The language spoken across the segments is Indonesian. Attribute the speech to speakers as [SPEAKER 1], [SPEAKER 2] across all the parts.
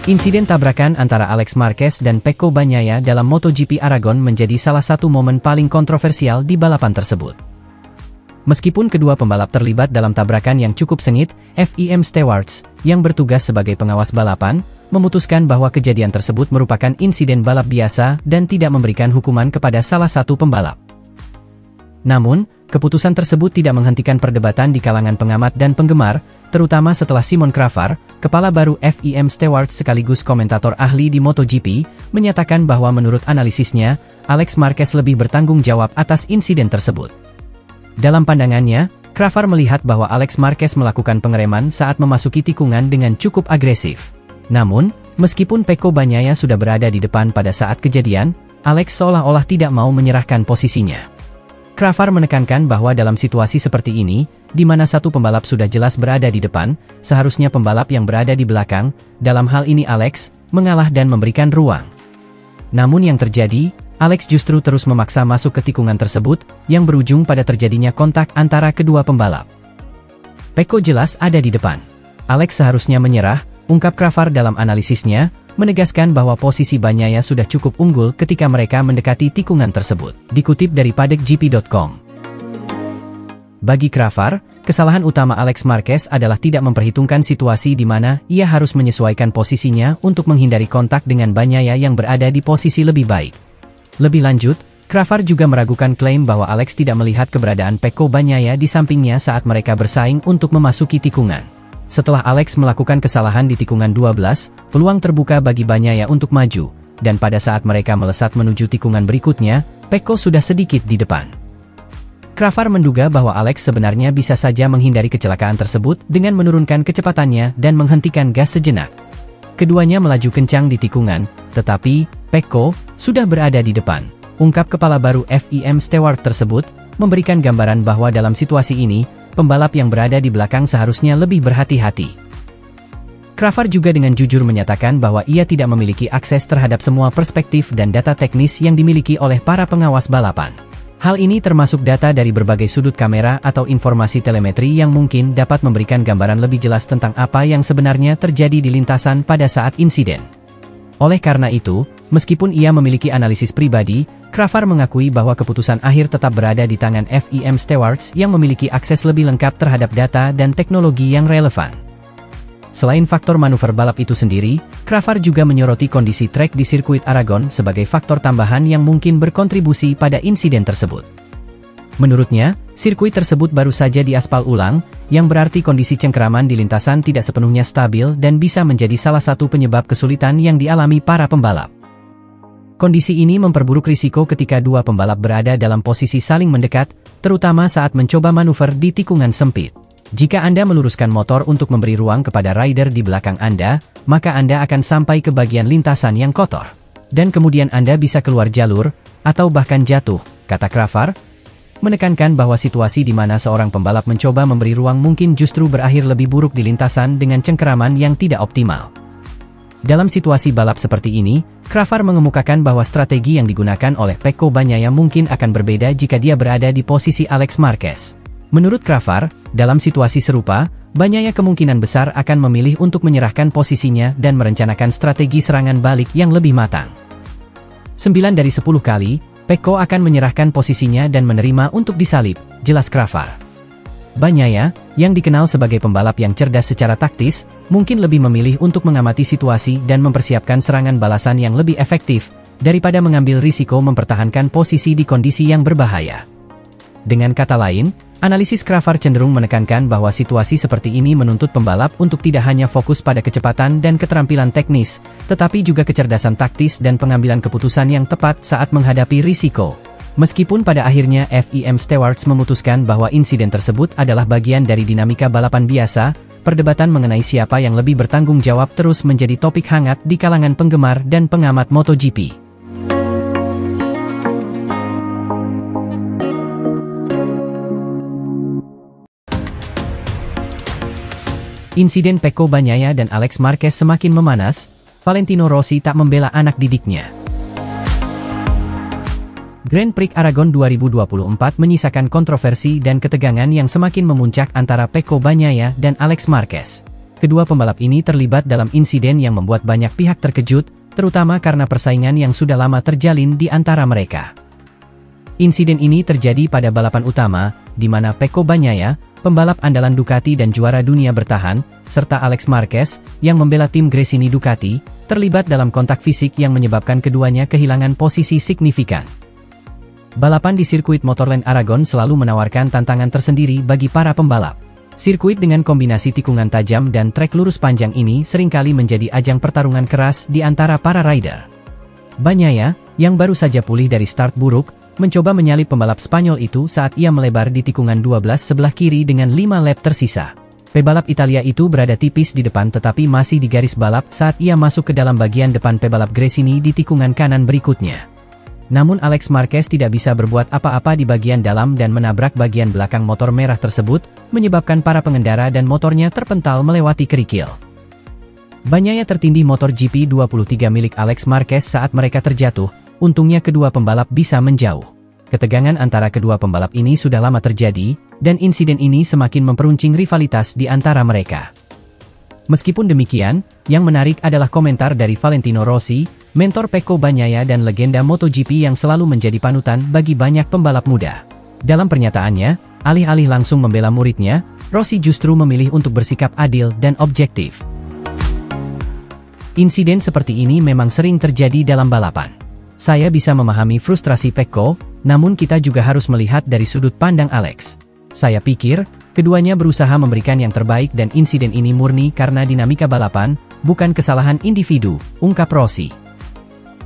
[SPEAKER 1] Insiden tabrakan antara Alex Marquez dan Pecco Bagnaia dalam MotoGP Aragon menjadi salah satu momen paling kontroversial di balapan tersebut. Meskipun kedua pembalap terlibat dalam tabrakan yang cukup sengit, FIM Stewards, yang bertugas sebagai pengawas balapan, memutuskan bahwa kejadian tersebut merupakan insiden balap biasa dan tidak memberikan hukuman kepada salah satu pembalap. Namun, keputusan tersebut tidak menghentikan perdebatan di kalangan pengamat dan penggemar, terutama setelah Simon Crafar, kepala baru FIM Stewards sekaligus komentator ahli di MotoGP, menyatakan bahwa menurut analisisnya, Alex Marquez lebih bertanggung jawab atas insiden tersebut. Dalam pandangannya, Crafar melihat bahwa Alex Marquez melakukan pengereman saat memasuki tikungan dengan cukup agresif. Namun, meskipun Pecco Bagnaia sudah berada di depan pada saat kejadian, Alex seolah-olah tidak mau menyerahkan posisinya. Crafar menekankan bahwa dalam situasi seperti ini, di mana satu pembalap sudah jelas berada di depan, seharusnya pembalap yang berada di belakang, dalam hal ini Alex, mengalah dan memberikan ruang. Namun yang terjadi, Alex justru terus memaksa masuk ke tikungan tersebut, yang berujung pada terjadinya kontak antara kedua pembalap. Pecco jelas ada di depan. Alex seharusnya menyerah, ungkap Crafar dalam analisisnya, menegaskan bahwa posisi Bagnaia sudah cukup unggul ketika mereka mendekati tikungan tersebut. Dikutip dari paddockgp.com. Bagi Crafar, kesalahan utama Alex Marquez adalah tidak memperhitungkan situasi di mana ia harus menyesuaikan posisinya untuk menghindari kontak dengan Bagnaia yang berada di posisi lebih baik. Lebih lanjut, Crafar juga meragukan klaim bahwa Alex tidak melihat keberadaan Pecco Bagnaia di sampingnya saat mereka bersaing untuk memasuki tikungan. Setelah Alex melakukan kesalahan di tikungan 12, peluang terbuka bagi Bagnaia untuk maju, dan pada saat mereka melesat menuju tikungan berikutnya, Pecco sudah sedikit di depan. Crafar menduga bahwa Alex sebenarnya bisa saja menghindari kecelakaan tersebut dengan menurunkan kecepatannya dan menghentikan gas sejenak. Keduanya melaju kencang di tikungan, tetapi Pecco sudah berada di depan. Ungkap kepala baru FIM Stewart tersebut, memberikan gambaran bahwa dalam situasi ini, pembalap yang berada di belakang seharusnya lebih berhati-hati. Crafar juga dengan jujur menyatakan bahwa ia tidak memiliki akses terhadap semua perspektif dan data teknis yang dimiliki oleh para pengawas balapan. Hal ini termasuk data dari berbagai sudut kamera atau informasi telemetri yang mungkin dapat memberikan gambaran lebih jelas tentang apa yang sebenarnya terjadi di lintasan pada saat insiden. Oleh karena itu, meskipun ia memiliki analisis pribadi, Crafar mengakui bahwa keputusan akhir tetap berada di tangan FIM Stewards yang memiliki akses lebih lengkap terhadap data dan teknologi yang relevan. Selain faktor manuver balap itu sendiri, Crafar juga menyoroti kondisi trek di sirkuit Aragon sebagai faktor tambahan yang mungkin berkontribusi pada insiden tersebut. Menurutnya, sirkuit tersebut baru saja diaspal ulang, yang berarti kondisi cengkeraman di lintasan tidak sepenuhnya stabil dan bisa menjadi salah satu penyebab kesulitan yang dialami para pembalap. Kondisi ini memperburuk risiko ketika dua pembalap berada dalam posisi saling mendekat, terutama saat mencoba manuver di tikungan sempit. Jika Anda meluruskan motor untuk memberi ruang kepada rider di belakang Anda, maka Anda akan sampai ke bagian lintasan yang kotor. Dan kemudian Anda bisa keluar jalur, atau bahkan jatuh, kata Crafar, menekankan bahwa situasi di mana seorang pembalap mencoba memberi ruang mungkin justru berakhir lebih buruk di lintasan dengan cengkeraman yang tidak optimal. Dalam situasi balap seperti ini, Crafar mengemukakan bahwa strategi yang digunakan oleh Pecco Bagnaia mungkin akan berbeda jika dia berada di posisi Alex Marquez. Menurut Crafar, dalam situasi serupa, Bagnaia kemungkinan besar akan memilih untuk menyerahkan posisinya dan merencanakan strategi serangan balik yang lebih matang. 9 dari 10 kali, Pecco akan menyerahkan posisinya dan menerima untuk disalip, jelas Crafar. Bagnaia, yang dikenal sebagai pembalap yang cerdas secara taktis, mungkin lebih memilih untuk mengamati situasi dan mempersiapkan serangan balasan yang lebih efektif, daripada mengambil risiko mempertahankan posisi di kondisi yang berbahaya. Dengan kata lain, analisis Crafar cenderung menekankan bahwa situasi seperti ini menuntut pembalap untuk tidak hanya fokus pada kecepatan dan keterampilan teknis, tetapi juga kecerdasan taktis dan pengambilan keputusan yang tepat saat menghadapi risiko. Meskipun pada akhirnya FIM Stewards memutuskan bahwa insiden tersebut adalah bagian dari dinamika balapan biasa, perdebatan mengenai siapa yang lebih bertanggung jawab terus menjadi topik hangat di kalangan penggemar dan pengamat MotoGP. Insiden Pecco Bagnaia dan Alex Marquez semakin memanas, Valentino Rossi tak membela anak didiknya. Grand Prix Aragon 2024 menyisakan kontroversi dan ketegangan yang semakin memuncak antara Pecco Bagnaia dan Alex Marquez. kedua pembalap ini terlibat dalam insiden yang membuat banyak pihak terkejut, terutama karena persaingan yang sudah lama terjalin di antara mereka. Insiden ini terjadi pada balapan utama, di mana Pecco Bagnaia, pembalap andalan Ducati dan juara dunia bertahan, serta Alex Marquez, yang membela tim Gresini Ducati, terlibat dalam kontak fisik yang menyebabkan keduanya kehilangan posisi signifikan. Balapan di sirkuit Motorland Aragon selalu menawarkan tantangan tersendiri bagi para pembalap. Sirkuit dengan kombinasi tikungan tajam dan trek lurus panjang ini seringkali menjadi ajang pertarungan keras di antara para rider. Bagnaia, yang baru saja pulih dari start buruk, mencoba menyalip pembalap Spanyol itu saat ia melebar di tikungan 12 sebelah kiri dengan 5 lap tersisa. Pebalap Italia itu berada tipis di depan tetapi masih di garis balap saat ia masuk ke dalam bagian depan pebalap Gresini di tikungan kanan berikutnya. Namun Alex Marquez tidak bisa berbuat apa-apa di bagian dalam dan menabrak bagian belakang motor merah tersebut, menyebabkan para pengendara dan motornya terpental melewati kerikil. Bagnaia tertindih motor GP23 milik Alex Marquez saat mereka terjatuh, untungnya kedua pembalap bisa menjauh. Ketegangan antara kedua pembalap ini sudah lama terjadi, dan insiden ini semakin memperuncing rivalitas di antara mereka. Meskipun demikian, yang menarik adalah komentar dari Valentino Rossi, mentor Pecco Bagnaia dan legenda MotoGP yang selalu menjadi panutan bagi banyak pembalap muda. Dalam pernyataannya, alih-alih langsung membela muridnya, Rossi justru memilih untuk bersikap adil dan objektif. Insiden seperti ini memang sering terjadi dalam balapan. Saya bisa memahami frustrasi Pecco, namun kita juga harus melihat dari sudut pandang Alex. Saya pikir, keduanya berusaha memberikan yang terbaik dan insiden ini murni karena dinamika balapan, bukan kesalahan individu, ungkap Rossi.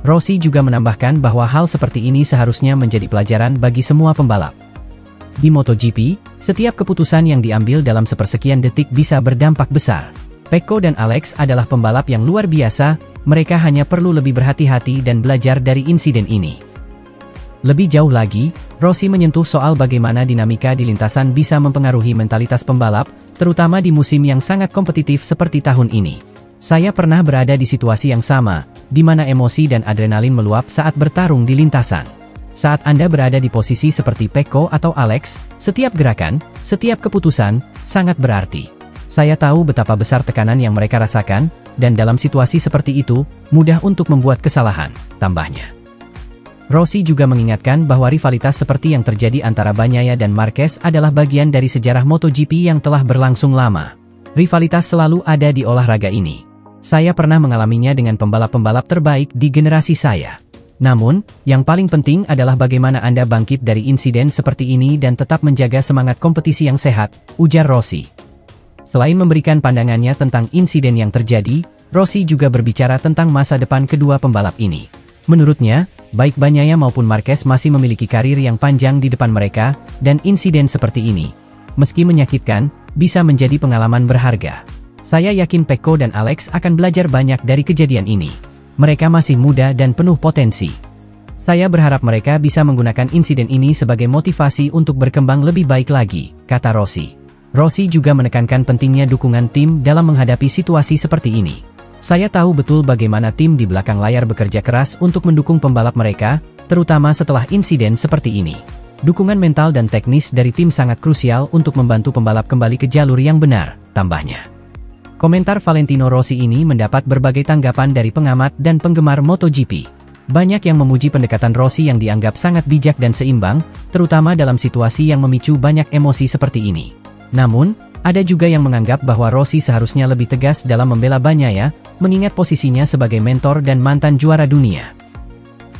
[SPEAKER 1] Rossi juga menambahkan bahwa hal seperti ini seharusnya menjadi pelajaran bagi semua pembalap. Di MotoGP, setiap keputusan yang diambil dalam sepersekian detik bisa berdampak besar. Pecco dan Alex adalah pembalap yang luar biasa, mereka hanya perlu lebih berhati-hati dan belajar dari insiden ini. Lebih jauh lagi, Rossi menyentuh soal bagaimana dinamika di lintasan bisa mempengaruhi mentalitas pembalap, terutama di musim yang sangat kompetitif seperti tahun ini. Saya pernah berada di situasi yang sama, di mana emosi dan adrenalin meluap saat bertarung di lintasan. Saat Anda berada di posisi seperti Pecco atau Alex, setiap gerakan, setiap keputusan, sangat berarti. Saya tahu betapa besar tekanan yang mereka rasakan, dan dalam situasi seperti itu, mudah untuk membuat kesalahan, tambahnya. Rossi juga mengingatkan bahwa rivalitas seperti yang terjadi antara Bagnaia dan Marquez adalah bagian dari sejarah MotoGP yang telah berlangsung lama. Rivalitas selalu ada di olahraga ini. Saya pernah mengalaminya dengan pembalap-pembalap terbaik di generasi saya. Namun, yang paling penting adalah bagaimana Anda bangkit dari insiden seperti ini dan tetap menjaga semangat kompetisi yang sehat, ujar Rossi. Selain memberikan pandangannya tentang insiden yang terjadi, Rossi juga berbicara tentang masa depan kedua pembalap ini. Menurutnya, baik Bagnaia maupun Marquez masih memiliki karir yang panjang di depan mereka, dan insiden seperti ini, meski menyakitkan, bisa menjadi pengalaman berharga. Saya yakin Pecco dan Alex akan belajar banyak dari kejadian ini. Mereka masih muda dan penuh potensi. Saya berharap mereka bisa menggunakan insiden ini sebagai motivasi untuk berkembang lebih baik lagi, kata Rossi. Rossi juga menekankan pentingnya dukungan tim dalam menghadapi situasi seperti ini. Saya tahu betul bagaimana tim di belakang layar bekerja keras untuk mendukung pembalap mereka, terutama setelah insiden seperti ini. Dukungan mental dan teknis dari tim sangat krusial untuk membantu pembalap kembali ke jalur yang benar, tambahnya. Komentar Valentino Rossi ini mendapat berbagai tanggapan dari pengamat dan penggemar MotoGP. Banyak yang memuji pendekatan Rossi yang dianggap sangat bijak dan seimbang, terutama dalam situasi yang memicu banyak emosi seperti ini. Namun, ada juga yang menganggap bahwa Rossi seharusnya lebih tegas dalam membela Bagnaia, mengingat posisinya sebagai mentor dan mantan juara dunia.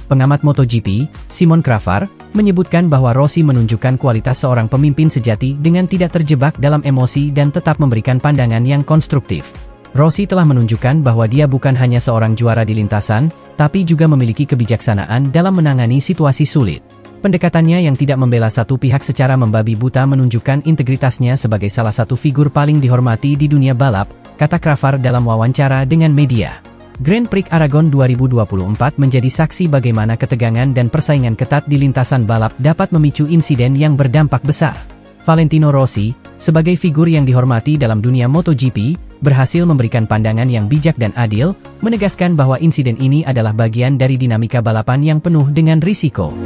[SPEAKER 1] Pengamat MotoGP, Simon Cravar, menyebutkan bahwa Rossi menunjukkan kualitas seorang pemimpin sejati dengan tidak terjebak dalam emosi dan tetap memberikan pandangan yang konstruktif. Rossi telah menunjukkan bahwa dia bukan hanya seorang juara di lintasan, tapi juga memiliki kebijaksanaan dalam menangani situasi sulit. Pendekatannya yang tidak membela satu pihak secara membabi buta menunjukkan integritasnya sebagai salah satu figur paling dihormati di dunia balap, kata Cravar dalam wawancara dengan media. Grand Prix Aragon 2024 menjadi saksi bagaimana ketegangan dan persaingan ketat di lintasan balap dapat memicu insiden yang berdampak besar. Valentino Rossi, sebagai figur yang dihormati dalam dunia MotoGP, berhasil memberikan pandangan yang bijak dan adil, menegaskan bahwa insiden ini adalah bagian dari dinamika balapan yang penuh dengan risiko.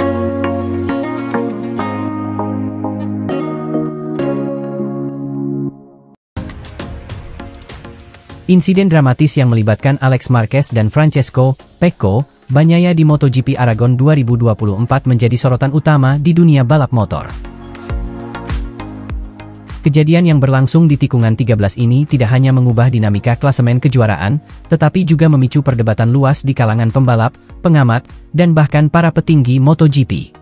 [SPEAKER 1] Insiden dramatis yang melibatkan Alex Marquez dan Francesco Pecco Bagnaia di MotoGP Aragon 2024 menjadi sorotan utama di dunia balap motor. Kejadian yang berlangsung di tikungan 13 ini tidak hanya mengubah dinamika klasemen kejuaraan, tetapi juga memicu perdebatan luas di kalangan pembalap, pengamat, dan bahkan para petinggi MotoGP.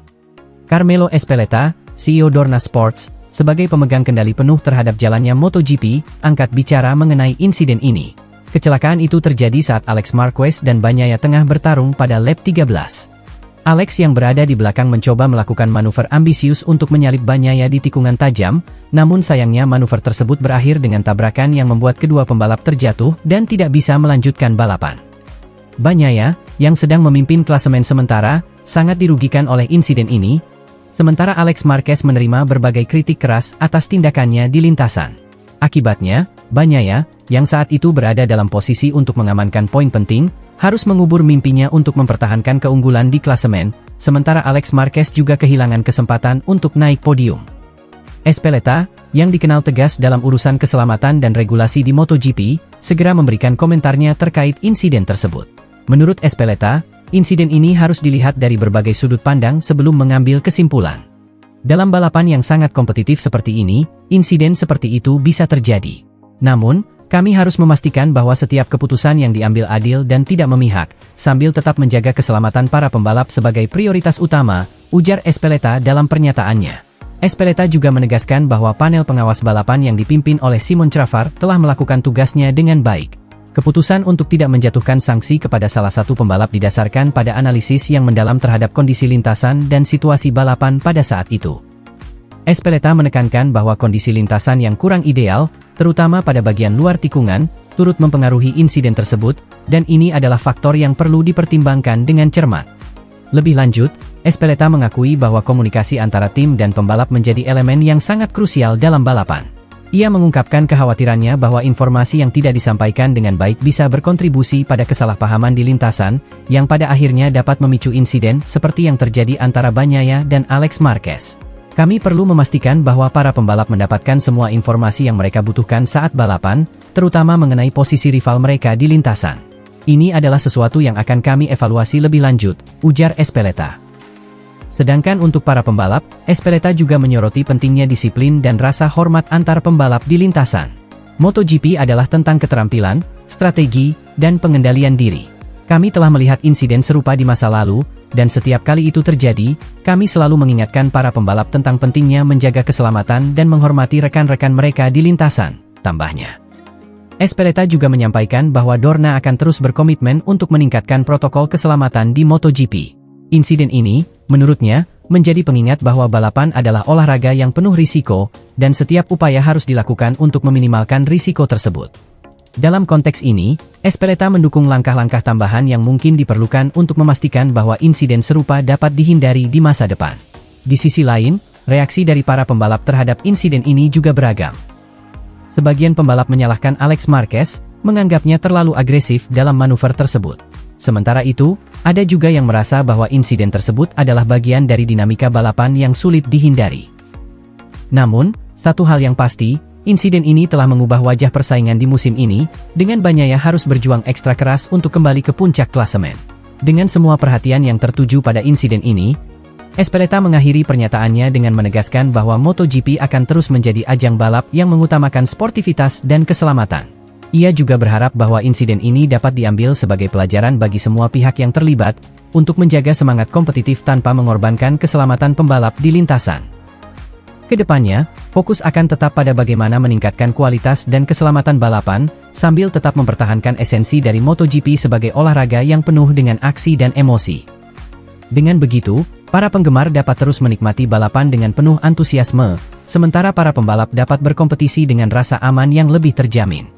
[SPEAKER 1] Carmelo Ezpeleta, CEO Dorna Sports, sebagai pemegang kendali penuh terhadap jalannya MotoGP, angkat bicara mengenai insiden ini. Kecelakaan itu terjadi saat Alex Marquez dan Bagnaia tengah bertarung pada lap 13. Alex yang berada di belakang mencoba melakukan manuver ambisius untuk menyalip Bagnaia di tikungan tajam, namun sayangnya manuver tersebut berakhir dengan tabrakan yang membuat kedua pembalap terjatuh dan tidak bisa melanjutkan balapan. Bagnaia, yang sedang memimpin klasemen sementara, sangat dirugikan oleh insiden ini, sementara Alex Marquez menerima berbagai kritik keras atas tindakannya di lintasan. Akibatnya, Bagnaia, yang saat itu berada dalam posisi untuk mengamankan poin penting, harus mengubur mimpinya untuk mempertahankan keunggulan di klasemen, sementara Alex Marquez juga kehilangan kesempatan untuk naik podium. Ezpeleta, yang dikenal tegas dalam urusan keselamatan dan regulasi di MotoGP, segera memberikan komentarnya terkait insiden tersebut. Menurut Ezpeleta, insiden ini harus dilihat dari berbagai sudut pandang sebelum mengambil kesimpulan. Dalam balapan yang sangat kompetitif seperti ini, insiden seperti itu bisa terjadi. Namun, kami harus memastikan bahwa setiap keputusan yang diambil adil dan tidak memihak, sambil tetap menjaga keselamatan para pembalap sebagai prioritas utama, ujar Ezpeleta dalam pernyataannya. Ezpeleta juga menegaskan bahwa panel pengawas balapan yang dipimpin oleh Simon Travare telah melakukan tugasnya dengan baik. Keputusan untuk tidak menjatuhkan sanksi kepada salah satu pembalap didasarkan pada analisis yang mendalam terhadap kondisi lintasan dan situasi balapan pada saat itu. Ezpeleta menekankan bahwa kondisi lintasan yang kurang ideal, terutama pada bagian luar tikungan, turut mempengaruhi insiden tersebut, dan ini adalah faktor yang perlu dipertimbangkan dengan cermat. Lebih lanjut, Ezpeleta mengakui bahwa komunikasi antara tim dan pembalap menjadi elemen yang sangat krusial dalam balapan. Ia mengungkapkan kekhawatirannya bahwa informasi yang tidak disampaikan dengan baik bisa berkontribusi pada kesalahpahaman di lintasan, yang pada akhirnya dapat memicu insiden seperti yang terjadi antara Bagnaia dan Alex Marquez. Kami perlu memastikan bahwa para pembalap mendapatkan semua informasi yang mereka butuhkan saat balapan, terutama mengenai posisi rival mereka di lintasan. Ini adalah sesuatu yang akan kami evaluasi lebih lanjut, ujar Ezpeleta. Sedangkan untuk para pembalap, Ezpeleta juga menyoroti pentingnya disiplin dan rasa hormat antar pembalap di lintasan. MotoGP adalah tentang keterampilan, strategi, dan pengendalian diri. Kami telah melihat insiden serupa di masa lalu, dan setiap kali itu terjadi, kami selalu mengingatkan para pembalap tentang pentingnya menjaga keselamatan dan menghormati rekan-rekan mereka di lintasan, tambahnya. Ezpeleta juga menyampaikan bahwa Dorna akan terus berkomitmen untuk meningkatkan protokol keselamatan di MotoGP. Insiden ini, menurutnya, menjadi pengingat bahwa balapan adalah olahraga yang penuh risiko, dan setiap upaya harus dilakukan untuk meminimalkan risiko tersebut. Dalam konteks ini, Ezpeleta mendukung langkah-langkah tambahan yang mungkin diperlukan untuk memastikan bahwa insiden serupa dapat dihindari di masa depan. Di sisi lain, reaksi dari para pembalap terhadap insiden ini juga beragam. Sebagian pembalap menyalahkan Alex Marquez, menganggapnya terlalu agresif dalam manuver tersebut. Sementara itu, ada juga yang merasa bahwa insiden tersebut adalah bagian dari dinamika balapan yang sulit dihindari. Namun, satu hal yang pasti, insiden ini telah mengubah wajah persaingan di musim ini, dengan Bagnaia harus berjuang ekstra keras untuk kembali ke puncak klasemen. Dengan semua perhatian yang tertuju pada insiden ini, Ezpeleta mengakhiri pernyataannya dengan menegaskan bahwa MotoGP akan terus menjadi ajang balap yang mengutamakan sportivitas dan keselamatan. Ia juga berharap bahwa insiden ini dapat diambil sebagai pelajaran bagi semua pihak yang terlibat, untuk menjaga semangat kompetitif tanpa mengorbankan keselamatan pembalap di lintasan. Kedepannya, fokus akan tetap pada bagaimana meningkatkan kualitas dan keselamatan balapan, sambil tetap mempertahankan esensi dari MotoGP sebagai olahraga yang penuh dengan aksi dan emosi. Dengan begitu, para penggemar dapat terus menikmati balapan dengan penuh antusiasme, sementara para pembalap dapat berkompetisi dengan rasa aman yang lebih terjamin.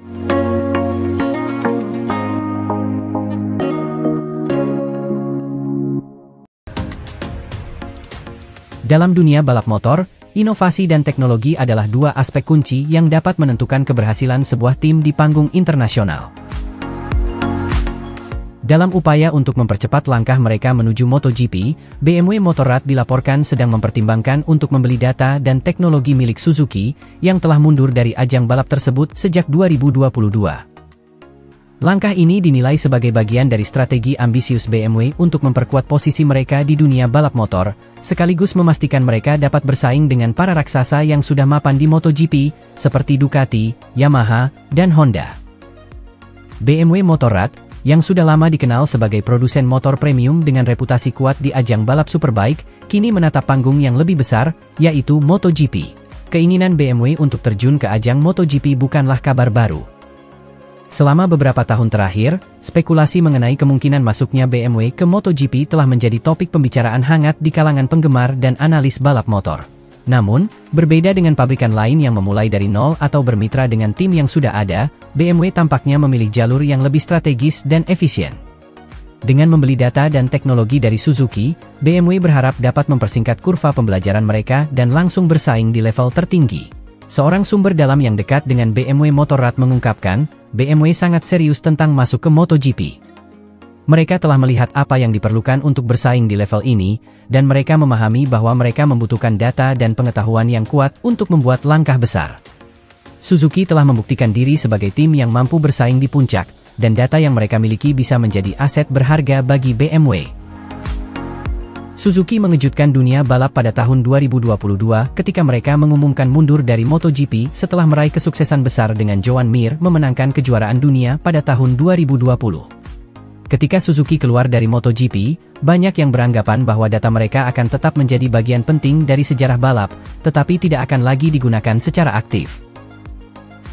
[SPEAKER 1] Dalam dunia balap motor, inovasi dan teknologi adalah dua aspek kunci yang dapat menentukan keberhasilan sebuah tim di panggung internasional. Dalam upaya untuk mempercepat langkah mereka menuju MotoGP, BMW Motorrad dilaporkan sedang mempertimbangkan untuk membeli data dan teknologi milik Suzuki, yang telah mundur dari ajang balap tersebut sejak 2022. Langkah ini dinilai sebagai bagian dari strategi ambisius BMW untuk memperkuat posisi mereka di dunia balap motor, sekaligus memastikan mereka dapat bersaing dengan para raksasa yang sudah mapan di MotoGP, seperti Ducati, Yamaha, dan Honda. BMW Motorrad, yang sudah lama dikenal sebagai produsen motor premium dengan reputasi kuat di ajang balap superbike, kini menatap panggung yang lebih besar, yaitu MotoGP. Keinginan BMW untuk terjun ke ajang MotoGP bukanlah kabar baru. Selama beberapa tahun terakhir, spekulasi mengenai kemungkinan masuknya BMW ke MotoGP telah menjadi topik pembicaraan hangat di kalangan penggemar dan analis balap motor. Namun, berbeda dengan pabrikan lain yang memulai dari nol atau bermitra dengan tim yang sudah ada, BMW tampaknya memilih jalur yang lebih strategis dan efisien. Dengan membeli data dan teknologi dari Suzuki, BMW berharap dapat mempersingkat kurva pembelajaran mereka dan langsung bersaing di level tertinggi. Seorang sumber dalam yang dekat dengan BMW Motorrad mengungkapkan, BMW sangat serius tentang masuk ke MotoGP. Mereka telah melihat apa yang diperlukan untuk bersaing di level ini, dan mereka memahami bahwa mereka membutuhkan data dan pengetahuan yang kuat untuk membuat langkah besar. Suzuki telah membuktikan diri sebagai tim yang mampu bersaing di puncak, dan data yang mereka miliki bisa menjadi aset berharga bagi BMW. Suzuki mengejutkan dunia balap pada tahun 2022 ketika mereka mengumumkan mundur dari MotoGP setelah meraih kesuksesan besar dengan Joan Mir memenangkan kejuaraan dunia pada tahun 2020. Ketika Suzuki keluar dari MotoGP, banyak yang beranggapan bahwa data mereka akan tetap menjadi bagian penting dari sejarah balap, tetapi tidak akan lagi digunakan secara aktif.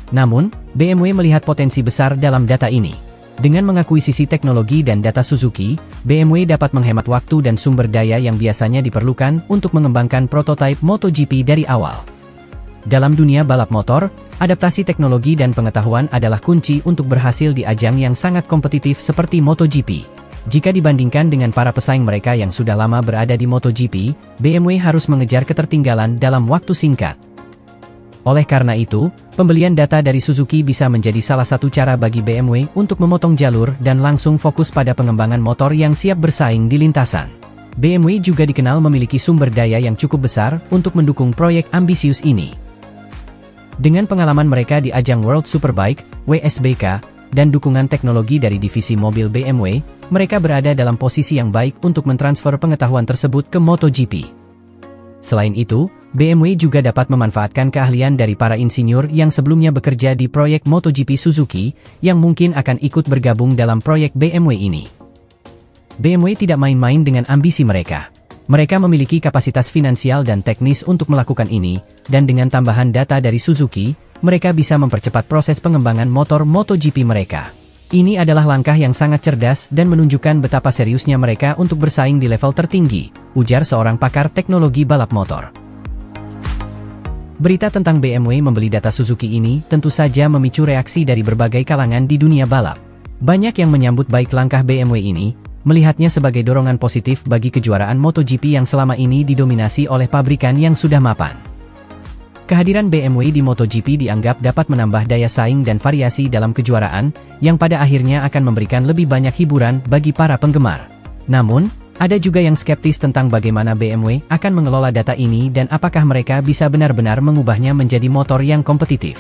[SPEAKER 1] Namun, BMW melihat potensi besar dalam data ini. Dengan mengakuisisi teknologi dan data Suzuki, BMW dapat menghemat waktu dan sumber daya yang biasanya diperlukan untuk mengembangkan prototipe MotoGP dari awal. Dalam dunia balap motor, adaptasi teknologi dan pengetahuan adalah kunci untuk berhasil di ajang yang sangat kompetitif seperti MotoGP. Jika dibandingkan dengan para pesaing mereka yang sudah lama berada di MotoGP, BMW harus mengejar ketertinggalan dalam waktu singkat. Oleh karena itu, pembelian data dari Suzuki bisa menjadi salah satu cara bagi BMW untuk memotong jalur dan langsung fokus pada pengembangan motor yang siap bersaing di lintasan. BMW juga dikenal memiliki sumber daya yang cukup besar untuk mendukung proyek ambisius ini. Dengan pengalaman mereka di ajang World Superbike, WSBK, dan dukungan teknologi dari divisi mobil BMW, mereka berada dalam posisi yang baik untuk mentransfer pengetahuan tersebut ke MotoGP. Selain itu, BMW juga dapat memanfaatkan keahlian dari para insinyur yang sebelumnya bekerja di proyek MotoGP Suzuki, yang mungkin akan ikut bergabung dalam proyek BMW ini. BMW tidak main-main dengan ambisi mereka. Mereka memiliki kapasitas finansial dan teknis untuk melakukan ini, dan dengan tambahan data dari Suzuki, mereka bisa mempercepat proses pengembangan motor MotoGP mereka. Ini adalah langkah yang sangat cerdas dan menunjukkan betapa seriusnya mereka untuk bersaing di level tertinggi, ujar seorang pakar teknologi balap motor. Berita tentang BMW membeli data Suzuki ini tentu saja memicu reaksi dari berbagai kalangan di dunia balap. Banyak yang menyambut baik langkah BMW ini, melihatnya sebagai dorongan positif bagi kejuaraan MotoGP yang selama ini didominasi oleh pabrikan yang sudah mapan. Kehadiran BMW di MotoGP dianggap dapat menambah daya saing dan variasi dalam kejuaraan, yang pada akhirnya akan memberikan lebih banyak hiburan bagi para penggemar. Namun, ada juga yang skeptis tentang bagaimana BMW akan mengelola data ini dan apakah mereka bisa benar-benar mengubahnya menjadi motor yang kompetitif.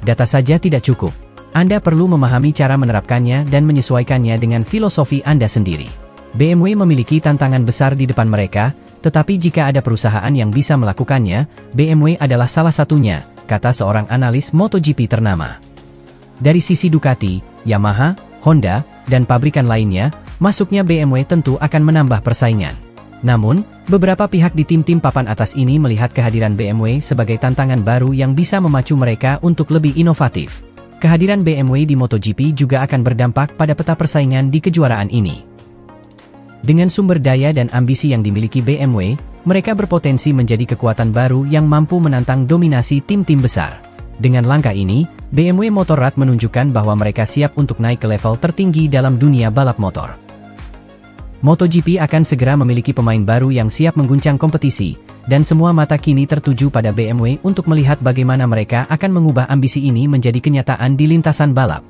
[SPEAKER 1] Data saja tidak cukup. Anda perlu memahami cara menerapkannya dan menyesuaikannya dengan filosofi Anda sendiri. BMW memiliki tantangan besar di depan mereka, tetapi jika ada perusahaan yang bisa melakukannya, BMW adalah salah satunya, kata seorang analis MotoGP ternama. Dari sisi Ducati, Yamaha, Honda, dan pabrikan lainnya, masuknya BMW tentu akan menambah persaingan. Namun, beberapa pihak di tim-tim papan atas ini melihat kehadiran BMW sebagai tantangan baru yang bisa memacu mereka untuk lebih inovatif. Kehadiran BMW di MotoGP juga akan berdampak pada peta persaingan di kejuaraan ini. Dengan sumber daya dan ambisi yang dimiliki BMW, mereka berpotensi menjadi kekuatan baru yang mampu menantang dominasi tim-tim besar. Dengan langkah ini, BMW Motorrad menunjukkan bahwa mereka siap untuk naik ke level tertinggi dalam dunia balap motor. MotoGP akan segera memiliki pemain baru yang siap mengguncang kompetisi, dan semua mata kini tertuju pada BMW untuk melihat bagaimana mereka akan mengubah ambisi ini menjadi kenyataan di lintasan balap.